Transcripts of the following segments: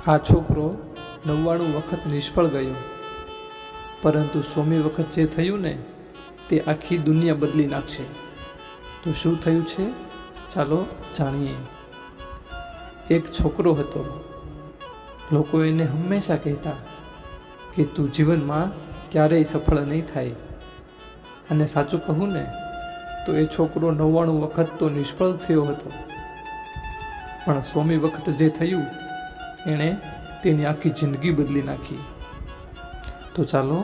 આ છોકરો 99 વખત નિષ્ફળ ગયો, પરંતુ 100મી વખત જે થયું ને તે આખી દુનિયા બદલી નાખશે. તો શું થયું છે, ચાલો જાણીએ. એક છોકરો હતો. લોકો એને હંમેશા કહેતા કે તું જીવનમાં ક્યારેય સફળ નહીં થાય. અને સાચું કહું ને તો એ છોકરો 99 વખત તો નિષ્ફળ થયો હતો, પણ 100મી વખત જે થયું એણે તેની આખી જિંદગી બદલી નાખી. તો ચાલો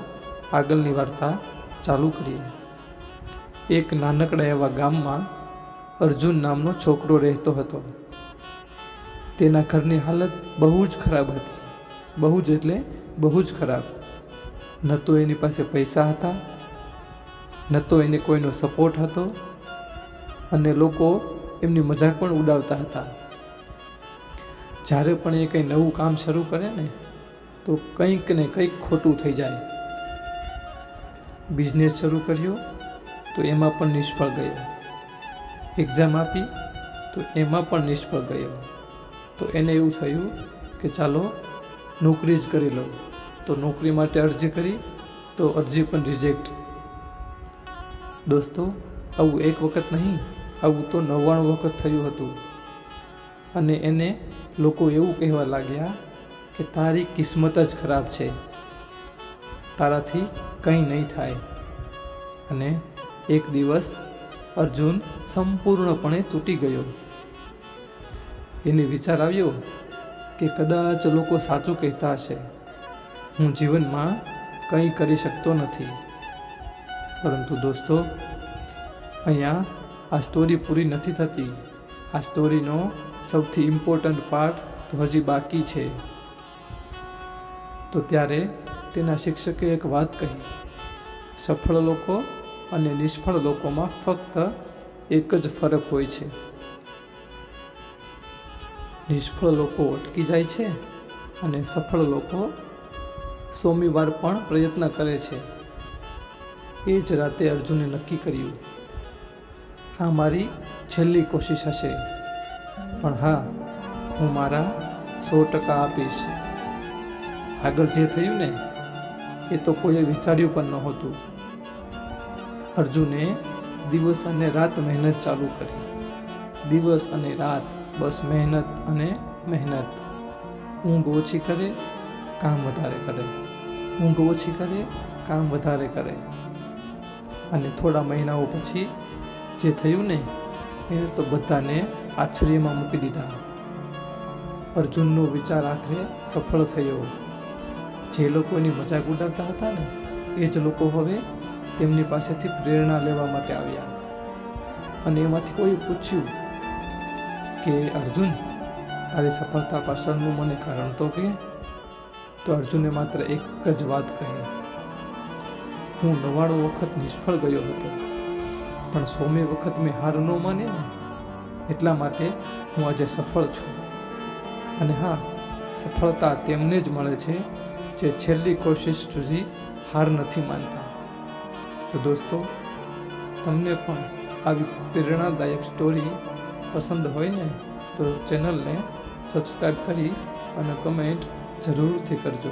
આગળની વાર્તા ચાલુ કરીએ. એક નાનકડા એવા ગામમાં અર્જુન નામનો છોકરો રહેતો હતો. તેના ઘરની હાલત બહુ જ ખરાબ હતી. બહુ જ એટલે બહુ જ ખરાબ. ન તો એની પાસે પૈસા હતા, ન તો એને કોઈનો સપોર્ટ હતો, અને લોકો એમની મજાક પણ ઉડાવતા હતા. જ્યારે પણ એ કંઈ નવું કામ શરૂ કરે ને તો કંઈક ને કંઈક ખોટું થઈ જાય. બિઝનેસ શરૂ કર્યો તો એમાં પણ નિષ્ફળ ગયો. એક્ઝામ આપી તો એમાં પણ નિષ્ફળ ગયો. તો એને એવું થયું કે ચાલો નોકરી જ કરી લો. તો નોકરી માટે અરજી કરી તો અરજી પણ રિજેક્ટ. દોસ્તો, આવું એક વખત નહીં, આવું તો 99 વખત થયું હતું. અને એને લોકો એવું કહેવા લાગ્યા કે તારી કિસ્મત જ ખરાબ છે, તારાથી કંઈ નહીં થાય. અને એક દિવસ અર્જુન સંપૂર્ણપણે તૂટી ગયો. એને વિચાર આવ્યો કે કદાચ લોકો સાચું કહેતા હશે, હું જીવનમાં કંઈ કરી શકતો નથી. પરંતુ દોસ્તો, અહીંયા આ સ્ટોરી પૂરી નથી થતી. આ સ્ટોરીનો સૌથી ઇમ્પોર્ટન્ટ પાર્ટ તો હજી બાકી છે. તો ત્યારે તેના શિક્ષકે એક વાત કહી, સફળ લોકો અને નિષ્ફળ લોકોમાં ફક્ત એક જ ફરક હોય છે. નિષ્ફળ લોકો અટકી જાય છે અને સફળ લોકો 100મી વાર પણ પ્રયત્ન કરે છે. એ જ રાતે અર્જુને નક્કી કર્યું, આ મારી છેલ્લી કોશિશ હશે, પણ હા, હું મારા 100% આપીશ. આગળ જે થયું ને એ તો કોઈએ વિચાર્યું પણ નહોતું. અર્જુને દિવસ અને રાત મહેનત ચાલુ કરી. દિવસ અને રાત બસ મહેનત અને મહેનત. ઊંઘ ઓછી કરે, કામ વધારે કરે. ઊંઘ ઓછી કરે, કામ વધારે કરે. અને થોડા મહિનાઓ પછી જે થયું ને એને તો બધાને આશ્ચર્યમાં મૂકી દીધા. અર્જુનનો વિચાર આખરે સફળ થયો. જે લોકો એની મજાક ઉડાવતા હતા ને એ જ લોકો હવે તેમની પાસેથી પ્રેરણા લેવા માટે આવ્યા. અને એમાંથી કોઈ પૂછ્યું કે અર્જુન, તારી સફળતા પાછળનું મને કારણ તો કે. તો અર્જુને માત્ર એક જ વાત કહી, હું 99 વખત નિષ્ફળ ગયો હતો, પણ 100મી વખત મેં હાર ન માની ને, એટલા માટે હું આજે સફળ છું. અને હા, સફળતા તેમને જ મળે છે જે છેલ્લી કોશિશ સુધી હાર નથી માનતા. તો દોસ્તો, તમને પણ આવી પ્રેરણાદાયક સ્ટોરી પસંદ હોય ને તો ચેનલને સબસ્ક્રાઈબ કરી અને કમેન્ટ જરૂરથી કરજો.